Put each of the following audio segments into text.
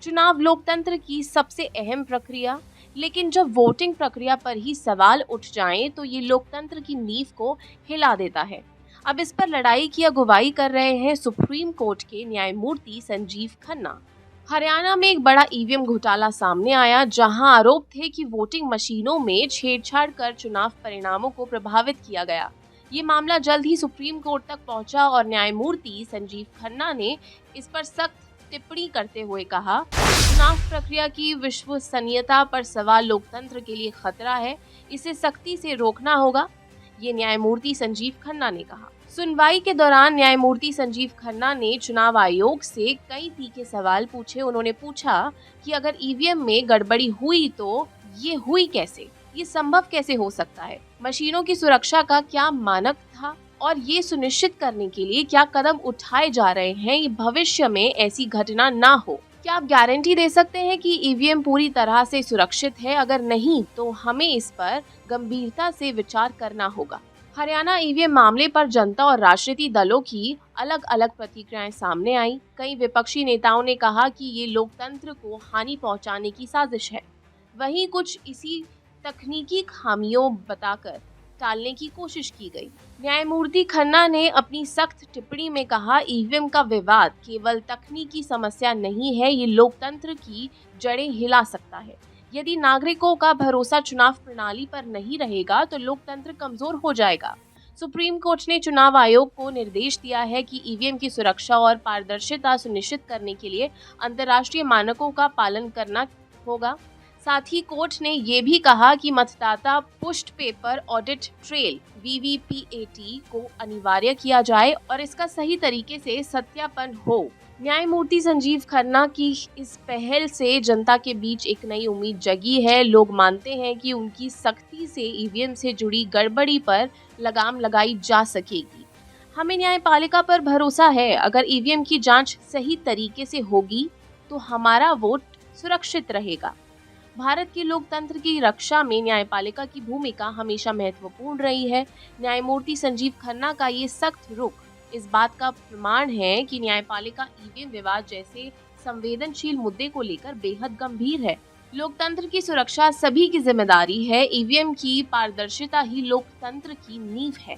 चुनाव लोकतंत्र की सबसे अहम प्रक्रिया, लेकिन जब वोटिंग प्रक्रिया पर ही सवाल उठ जाएं तो ये लोकतंत्र की नींव को हिला देता है। अब इस पर लड़ाई की अगुवाई कर रहे हैं सुप्रीम कोर्ट के न्यायमूर्ति संजीव खन्ना। हरियाणा में एक बड़ा ईवीएम घोटाला सामने आया, जहां आरोप थे कि वोटिंग मशीनों में छेड़छाड़ कर चुनाव परिणामों को प्रभावित किया गया। ये मामला जल्द ही सुप्रीम कोर्ट तक पहुंचा और न्यायमूर्ति संजीव खन्ना ने इस पर सख्त टिप्पणी करते हुए कहा, चुनाव प्रक्रिया की विश्वसनीयता पर सवाल लोकतंत्र के लिए खतरा है, इसे सख्ती से रोकना होगा। ये न्यायमूर्ति संजीव खन्ना ने कहा। सुनवाई के दौरान न्यायमूर्ति संजीव खन्ना ने चुनाव आयोग से कई तीखे सवाल पूछे। उन्होंने पूछा कि अगर ईवीएम में गड़बड़ी हुई तो ये हुई कैसे, ये संभव कैसे हो सकता है, मशीनों की सुरक्षा का क्या मानक था और ये सुनिश्चित करने के लिए क्या कदम उठाए जा रहे हैं कि भविष्य में ऐसी घटना ना हो। क्या आप गारंटी दे सकते हैं कि ईवीएम पूरी तरह से सुरक्षित है? अगर नहीं तो हमें इस पर गंभीरता से विचार करना होगा। हरियाणा ईवीएम मामले पर जनता और राजनीतिक दलों की अलग अलग प्रतिक्रियाएं सामने आई। कई विपक्षी नेताओं ने कहा कि ये लोकतंत्र को हानि पहुंचाने की साजिश है। वहीं कुछ इसी तकनीकी खामियों बताकर टालने की कोशिश की गई। न्यायमूर्ति खन्ना ने अपनी सख्त टिप्पणी में कहा, ईवीएम का विवाद केवल तकनीकी समस्या नहीं है, ये लोकतंत्र की जड़ें हिला सकता है। यदि नागरिकों का भरोसा चुनाव प्रणाली पर नहीं रहेगा तो लोकतंत्र कमजोर हो जाएगा। सुप्रीम कोर्ट ने चुनाव आयोग को निर्देश दिया है कि ईवीएम की सुरक्षा और पारदर्शिता सुनिश्चित करने के लिए अंतर्राष्ट्रीय मानकों का पालन करना होगा। साथ ही कोर्ट ने ये भी कहा कि मतदाता पुष्ट पेपर ऑडिट ट्रेल (VVPAT) को अनिवार्य किया जाए और इसका सही तरीके से सत्यापन हो। न्यायमूर्ति संजीव खन्ना की इस पहल से जनता के बीच एक नई उम्मीद जगी है। लोग मानते हैं कि उनकी सख्ती से ईवीएम से जुड़ी गड़बड़ी पर लगाम लगाई जा सकेगी। हमें न्यायपालिका पर भरोसा है। अगर ईवीएम की जांच सही तरीके से होगी तो हमारा वोट सुरक्षित रहेगा। भारत के लोकतंत्र की रक्षा में न्यायपालिका की भूमिका हमेशा महत्वपूर्ण रही है। न्यायमूर्ति संजीव खन्ना का ये सख्त रुख इस बात का प्रमाण है कि न्यायपालिका ईवीएम विवाद जैसे संवेदनशील मुद्दे को लेकर बेहद गंभीर है। लोकतंत्र की सुरक्षा सभी की जिम्मेदारी है। ईवीएम की पारदर्शिता ही लोकतंत्र की नींव है।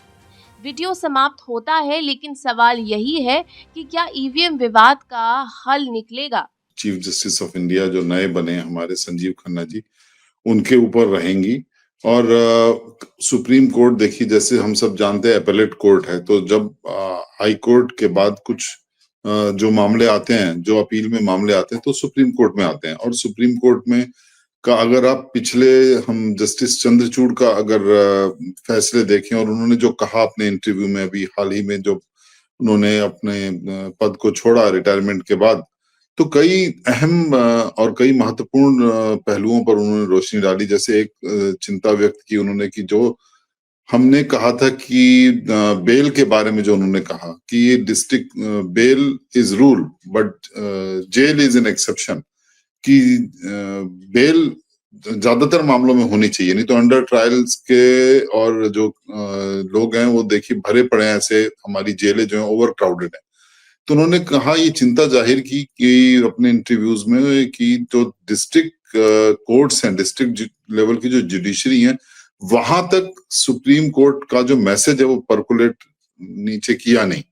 वीडियो समाप्त होता है, लेकिन सवाल यही है कि क्या ईवीएम विवाद का हल निकलेगा? चीफ जस्टिस ऑफ इंडिया जो नए बने हमारे संजीव खन्ना जी, उनके ऊपर रहेंगी। और सुप्रीम कोर्ट देखिए, जैसे हम सब जानते हैं एपेलेट कोर्ट है, तो जब हाई कोर्ट के बाद कुछ जो मामले आते हैं, जो अपील में मामले आते हैं, तो सुप्रीम कोर्ट में आते हैं। और सुप्रीम कोर्ट में का अगर आप पिछले हम जस्टिस चंद्रचूड़ का अगर फैसले देखें और उन्होंने जो कहा अपने इंटरव्यू में, अभी हाल ही में जो उन्होंने अपने पद को छोड़ा रिटायरमेंट के बाद, तो कई अहम और कई महत्वपूर्ण पहलुओं पर उन्होंने रोशनी डाली। जैसे एक चिंता व्यक्त की उन्होंने कि जो हमने कहा था कि बेल के बारे में जो उन्होंने कहा कि ये district bail is rule but jail is an exception, कि बेल ज्यादातर मामलों में होनी चाहिए, नहीं तो अंडर ट्रायल्स के और जो लोग हैं वो देखिए भरे पड़े हैं, ऐसे हमारी जेलें जो हैं ओवर क्राउडेड है। तो उन्होंने कहा, ये चिंता जाहिर की कि अपने इंटरव्यूज में कि जो डिस्ट्रिक्ट कोर्ट्स हैं, डिस्ट्रिक्ट लेवल की जो जुडिशरी है, वहां तक सुप्रीम कोर्ट का जो मैसेज है वो परकुलेट नीचे किया नहीं।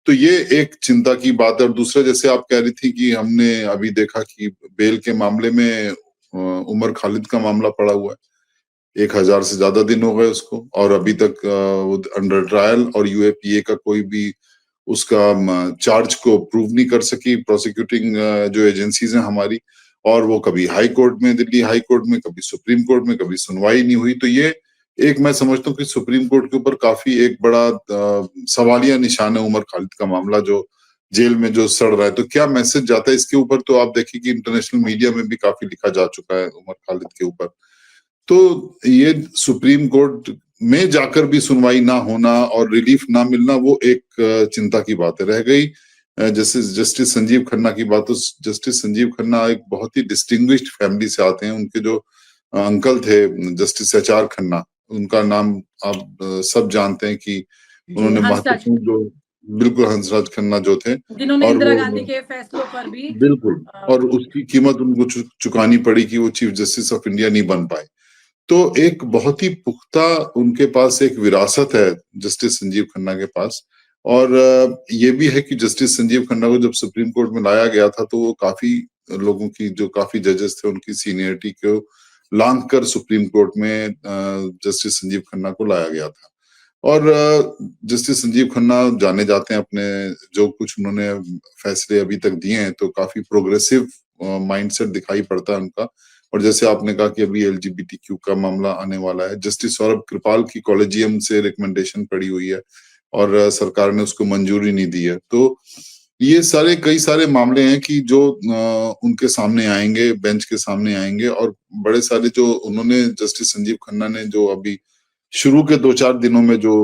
तो ये एक चिंता की बात है। और दूसरा, जैसे आप कह रही थी कि हमने अभी देखा कि बेल के मामले में उमर खालिद का मामला पड़ा हुआ है, 1000 से ज्यादा दिन हो गए उसको, और अभी तक वो अंडर ट्रायल और यूएपीए का कोई भी उसका चार्ज को प्रूव नहीं कर सकी प्रोसिक्यूटिंग जो एजेंसीज हैं हमारी। और वो कभी हाई कोर्ट में, दिल्ली हाई कोर्ट में, कभी सुप्रीम कोर्ट में, कभी सुनवाई नहीं हुई। तो ये एक मैं समझता हूँ कि सुप्रीम कोर्ट के ऊपर काफी एक बड़ा सवालिया निशान है उमर खालिद का मामला, जो जेल में जो सड़ रहा है। तो क्या मैसेज जाता है इसके ऊपर? तो आप देखिए कि इंटरनेशनल मीडिया में भी काफी लिखा जा चुका है उमर खालिद के ऊपर। तो ये सुप्रीम कोर्ट में जाकर भी सुनवाई ना होना और रिलीफ ना मिलना, वो एक चिंता की बात है। रह गई जस्टिस संजीव खन्ना की बात, तो जस्टिस संजीव खन्ना एक बहुत ही डिस्टिंग्विश्ड फैमिली से आते हैं। उनके जो अंकल थे जस्टिस HR खन्ना, उनका नाम आप सब जानते हैं कि उन्होंने महत्वपूर्ण जो बिल्कुल हंसराज खन्ना जो थे, जिन्होंने और इंदिरा वो गांधी के फैसलों पर भी बिल्कुल, और उसकी कीमत उनको चुकानी पड़ी कि वो चीफ जस्टिस ऑफ इंडिया नहीं बन पाए। तो एक बहुत ही पुख्ता उनके पास एक विरासत है जस्टिस संजीव खन्ना के पास। और ये भी है कि जस्टिस संजीव खन्ना को जब सुप्रीम कोर्ट में लाया गया था तो वो काफी लोगों की, जो काफी जजेस थे, उनकी सीनियरिटी को लांघ कर सुप्रीम कोर्ट में जस्टिस संजीव खन्ना को लाया गया था। और जस्टिस संजीव खन्ना जाने जाते हैं अपने, जो कुछ उन्होंने फैसले अभी तक दिए हैं तो काफी प्रोग्रेसिव माइंडसेट दिखाई पड़ता है उनका। और जैसे आपने कहा कि अभी LGBTQ का मामला आने वाला है, जस्टिस सौरभ कृपाल की कॉलेजियम से रिकमेंडेशन पड़ी हुई है और सरकार ने उसको मंजूरी नहीं दी है। तो ये सारे कई सारे मामले हैं कि जो उनके सामने आएंगे, बेंच के सामने आएंगे, और बड़े सारे जो उन्होंने, जस्टिस संजीव खन्ना ने जो अभी शुरू के 2-4 दिनों में जो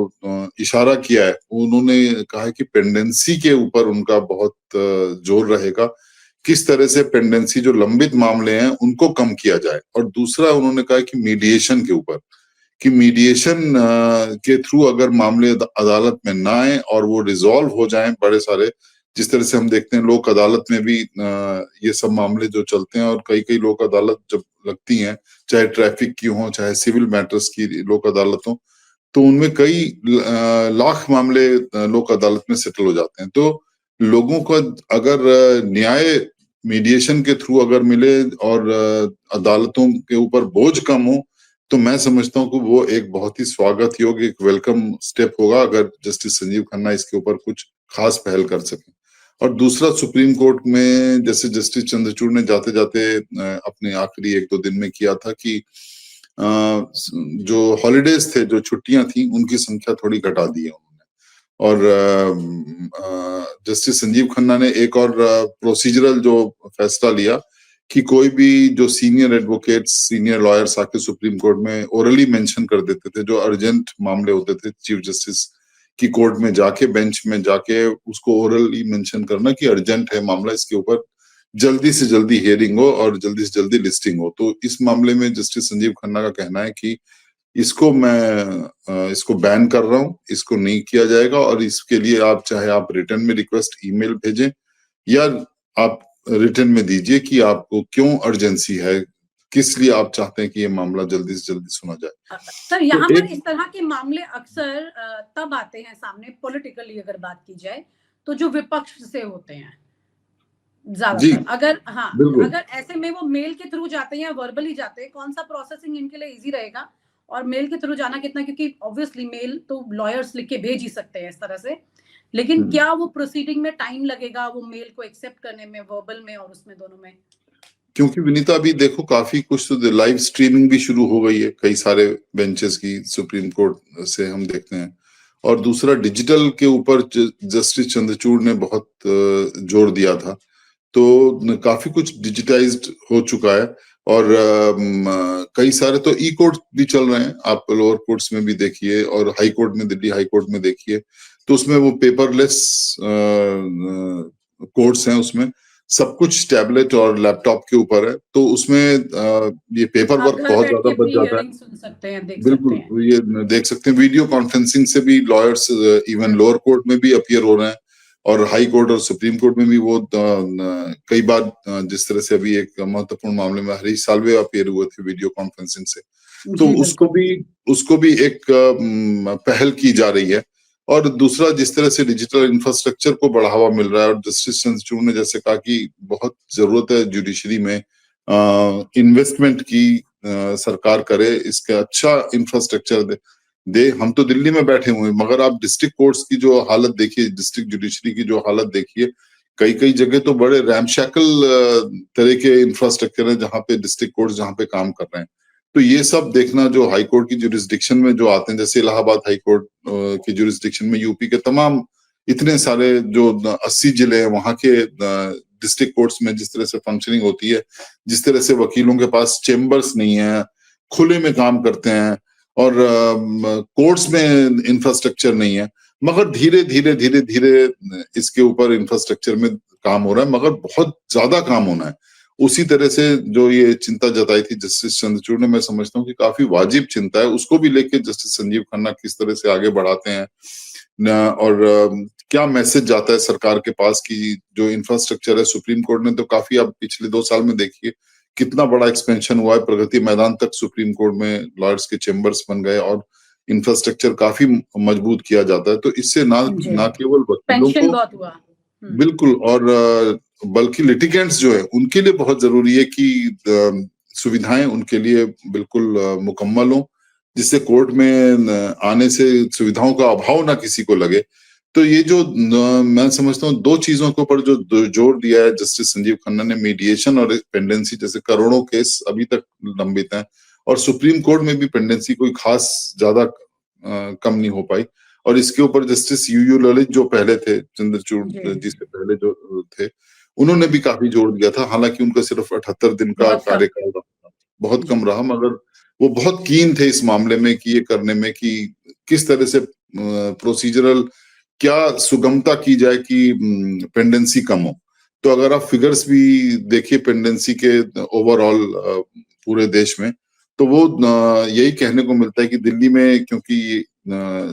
इशारा किया है, उन्होंने कहा है कि पेंडेंसी के ऊपर उनका बहुत जोर रहेगा, किस तरह से पेंडेंसी, जो लंबित मामले हैं, उनको कम किया जाए। और दूसरा उन्होंने कहा कि मीडिएशन के ऊपर, कि मीडिएशन के थ्रू अगर मामले अदालत में ना आए और वो रिजॉल्व हो जाएं बड़े सारे, जिस तरह से हम देखते हैं लोक अदालत में भी ये सब मामले जो चलते हैं, और कई कई लोक अदालत जब लगती हैं, चाहे ट्रैफिक की हो, चाहे सिविल मैटर्स की लोक अदालत हो, तो उनमें कई लाख मामले लोक अदालत में सेटल हो जाते हैं। तो लोगों को अगर न्याय मीडिएशन के थ्रू अगर मिले और अदालतों के ऊपर बोझ कम हो, तो मैं समझता हूँ कि वो एक बहुत ही स्वागत योग्य, एक वेलकम स्टेप होगा अगर जस्टिस संजीव खन्ना इसके ऊपर कुछ खास पहल कर सकें। और दूसरा, सुप्रीम कोर्ट में जैसे जस्टिस चंद्रचूड़ ने जाते जाते अपने आखिरी 1-2 दिन में किया था कि जो हॉलिडेज थे, जो छुट्टियां थी, उनकी संख्या थोड़ी घटा दी है उन्होंने। और जस्टिस संजीव खन्ना ने एक और प्रोसीजरल जो फैसला लिया कि कोई भी जो सीनियर एडवोकेट्स, सीनियर लॉयर्स आके सुप्रीम कोर्ट में ओरली मेंशन कर देते थे, जो अर्जेंट मामले होते थे, चीफ जस्टिस की कोर्ट में जाके, बेंच में जाके उसको ओरली मेंशन करना कि अर्जेंट है मामला, इसके ऊपर जल्दी से जल्दी हियरिंग हो और जल्दी से जल्दी लिस्टिंग हो। तो इस मामले में जस्टिस संजीव खन्ना का कहना है कि इसको बैन कर रहा हूँ, इसको नहीं किया जाएगा, और इसके लिए आप चाहे आप रिटर्न में रिक्वेस्ट ईमेल भेजें या आप रिटर्न में दीजिए कि आपको क्यों अर्जेंसी है, किस लिए आप चाहते हैं कि ये मामला जल्दी से जल्दी सुना जाए। सर, यहाँ पर इस तरह के मामले अक्सर तब आते हैं सामने, पॉलिटिकली अगर बात की जाए तो, जो विपक्ष से होते हैं ज्यादातर। अगर ऐसे में वो मेल के थ्रू जाते हैं या वर्बली जाते हैं, कौन सा प्रोसेसिंग इनके लिए इजी रहेगा, और मेल के थ्रू जाना कितना, क्योंकि ऑब्वियसली मेल तो लॉयर्स लिख के भेज ही सकते हैं इस तरह से, लेकिन क्या वो प्रोसीडिंग में टाइम लगेगा वो मेल को एक्सेप्ट करने में, वर्बल में और उसमें दोनों में? क्योंकि विनीता अभी देखो काफी कुछ तो लाइव स्ट्रीमिंग भी शुरू हो गई है कई सारे बेंचेस की, सुप्रीम कोर्ट से हम देखते हैं। और दूसरा, डिजिटल के ऊपर जस्टिस चंद्रचूड़ ने बहुत जोर दिया था, तो काफी कुछ डिजिटाइज्ड हो चुका है। और कई सारे तो ई कोर्ट भी चल रहे हैं, आप लोअर कोर्ट्स में भी देखिए और हाई कोर्ट में, दिल्ली हाई कोर्ट में देखिए, तो उसमें वो पेपरलेस कोर्ट्स हैं, उसमें सब कुछ टैबलेट और लैपटॉप के ऊपर है, तो उसमें ये पेपर वर्क बहुत ज्यादा बच जाता है। सुन सकते हैं, देख बिल्कुल, सकते हैं। ये देख सकते हैं, वीडियो कॉन्फ्रेंसिंग से भी लॉयर्स इवन लोअर कोर्ट में भी अपीयर हो रहे हैं, और हाई कोर्ट और सुप्रीम कोर्ट में भी वो कई बार, जिस तरह से अभी एक महत्वपूर्ण मामले में हरीश साल्वे अपीयर हुए थे वीडियो कॉन्फ्रेंसिंग से, तो उसको भी एक पहल की जा रही है। और दूसरा, जिस तरह से डिजिटल इंफ्रास्ट्रक्चर को बढ़ावा मिल रहा है, और जस्टिस चंद्रचूड़ ने जैसे कहा कि बहुत जरूरत है जुडिशरी में इन्वेस्टमेंट की, सरकार करे, इसका अच्छा इंफ्रास्ट्रक्चर दे। हम तो दिल्ली में बैठे हुए हैं, मगर आप डिस्ट्रिक्ट कोर्ट्स की जो हालत देखिए, डिस्ट्रिक्ट जुडिशरी की जो हालत देखिए, कई कई जगह तो बड़े रैमशैकल तरह के इंफ्रास्ट्रक्चर है जहाँ पे डिस्ट्रिक्ट कोर्ट्स जहाँ पे काम कर रहे हैं। तो ये सब देखना, जो हाई कोर्ट की जुरिस्डिक्शन में जो आते हैं, जैसे इलाहाबाद हाई कोर्ट की जुरिस्डिक्शन में यूपी के तमाम इतने सारे जो 80 जिले हैं, वहां के डिस्ट्रिक्ट कोर्ट्स में जिस तरह से फंक्शनिंग होती है, जिस तरह से वकीलों के पास चेम्बर्स नहीं है, खुले में काम करते हैं, और कोर्ट्स में इंफ्रास्ट्रक्चर नहीं है, मगर धीरे धीरे धीरे धीरे इसके ऊपर इंफ्रास्ट्रक्चर में काम हो रहा है, मगर बहुत ज्यादा काम होना है। उसी तरह से जो ये चिंता जताई थी जस्टिस चंद्रचूड़ ने, मैं समझता हूँ कि काफी वाजिब चिंता है, उसको भी लेके जस्टिस संजीव खन्ना किस तरह से आगे बढ़ाते हैं, और क्या मैसेज जाता है सरकार के पास कि जो इंफ्रास्ट्रक्चर है, सुप्रीम कोर्ट ने तो काफी, अब पिछले 2 साल में देखिए कितना बड़ा एक्सपेंशन हुआ है, प्रगति मैदान तक सुप्रीम कोर्ट में लॉयर्स के चेम्बर्स बन गए और इंफ्रास्ट्रक्चर काफी मजबूत किया जाता है। तो इससे ना केवल वकीलों को बहुत हुआ बिल्कुल, और बल्कि लिटिगेंट्स जो है उनके लिए बहुत जरूरी है कि सुविधाएं उनके लिए बिल्कुल मुकम्मल हो, जिससे कोर्ट में आने से सुविधाओं का अभाव ना किसी को लगे। तो ये जो मैं समझता हूँ 2 चीजों के ऊपर जो जोर दिया है जस्टिस संजीव खन्ना ने, मीडिएशन और पेंडेंसी, जैसे करोड़ों केस अभी तक लंबित हैं और सुप्रीम कोर्ट में भी पेंडेंसी कोई खास ज्यादा कम नहीं हो पाई। और इसके ऊपर जस्टिस यूयू ललित जो पहले थे, चंद्रचूड़ जी से पहले जो थे, उन्होंने भी काफी जोर दिया था। हालांकि उनका सिर्फ 78 दिन का कार्यकाल रहा, बहुत कम रहा, मगर वो बहुत कीन थे इस मामले में कि ये करने में कि किस तरह से प्रोसीजरल क्या सुगमता की जाए कि पेंडेंसी कम हो। तो अगर आप फिगर्स भी देखिए पेंडेंसी के ओवरऑल पूरे देश में, तो वो यही कहने को मिलता है कि दिल्ली में क्योंकि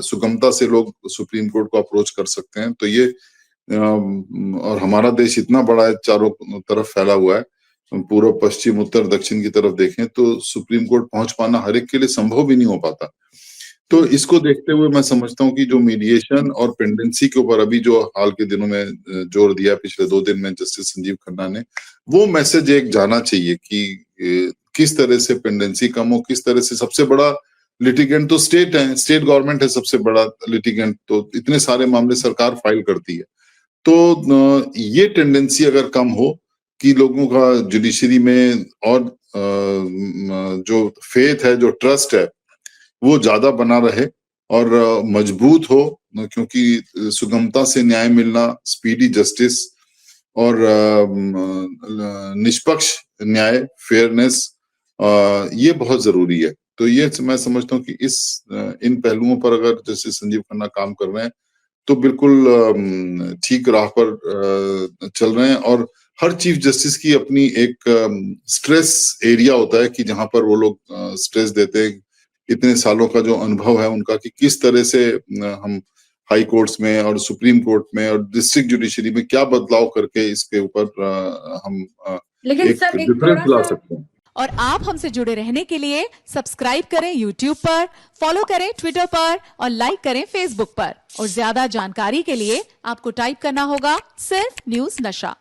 सुगमता से लोग सुप्रीम कोर्ट को अप्रोच कर सकते हैं, तो ये और हमारा देश इतना बड़ा है, चारों तरफ फैला हुआ है, पूर्व पश्चिम उत्तर दक्षिण की तरफ देखें तो सुप्रीम कोर्ट पहुंच पाना हर एक के लिए संभव भी नहीं हो पाता। तो इसको देखते हुए मैं समझता हूँ कि जो मीडिएशन और पेंडेंसी के ऊपर अभी जो हाल के दिनों में जोर दिया पिछले 2 दिन में जस्टिस संजीव खन्ना ने, वो मैसेज एक जाना चाहिए कि किस तरह से पेंडेंसी कम हो, किस तरह से सबसे बड़ा लिटिगेंट तो स्टेट है, स्टेट गवर्नमेंट है सबसे बड़ा लिटिगेंट, तो इतने सारे मामले सरकार फाइल करती है। तो ये टेंडेंसी अगर कम हो कि लोगों का जुडिशरी में और जो फेथ है, जो ट्रस्ट है, वो ज्यादा बना रहे और मजबूत हो, क्योंकि सुगमता से न्याय मिलना, स्पीडी जस्टिस और निष्पक्ष न्याय, फेयरनेस, ये बहुत जरूरी है। तो ये मैं समझता हूँ कि इन पहलुओं पर अगर जैसे संजीव खन्ना काम कर रहे हैं तो बिल्कुल ठीक राह पर चल रहे हैं। और हर चीफ जस्टिस की अपनी एक स्ट्रेस एरिया होता है कि जहां पर वो लोग स्ट्रेस देते हैं, इतने सालों का जो अनुभव है उनका कि किस तरह से हम हाई कोर्ट्स में और सुप्रीम कोर्ट में और डिस्ट्रिक्ट जुडिशरी में क्या बदलाव करके इसके ऊपर हम एक डिफरेंस ला सकते हैं। और आप हमसे जुड़े रहने के लिए सब्सक्राइब करें YouTube पर, फॉलो करें Twitter पर और लाइक करें Facebook पर। और ज्यादा जानकारी के लिए आपको टाइप करना होगा सिर्फ न्यूज़ नशा।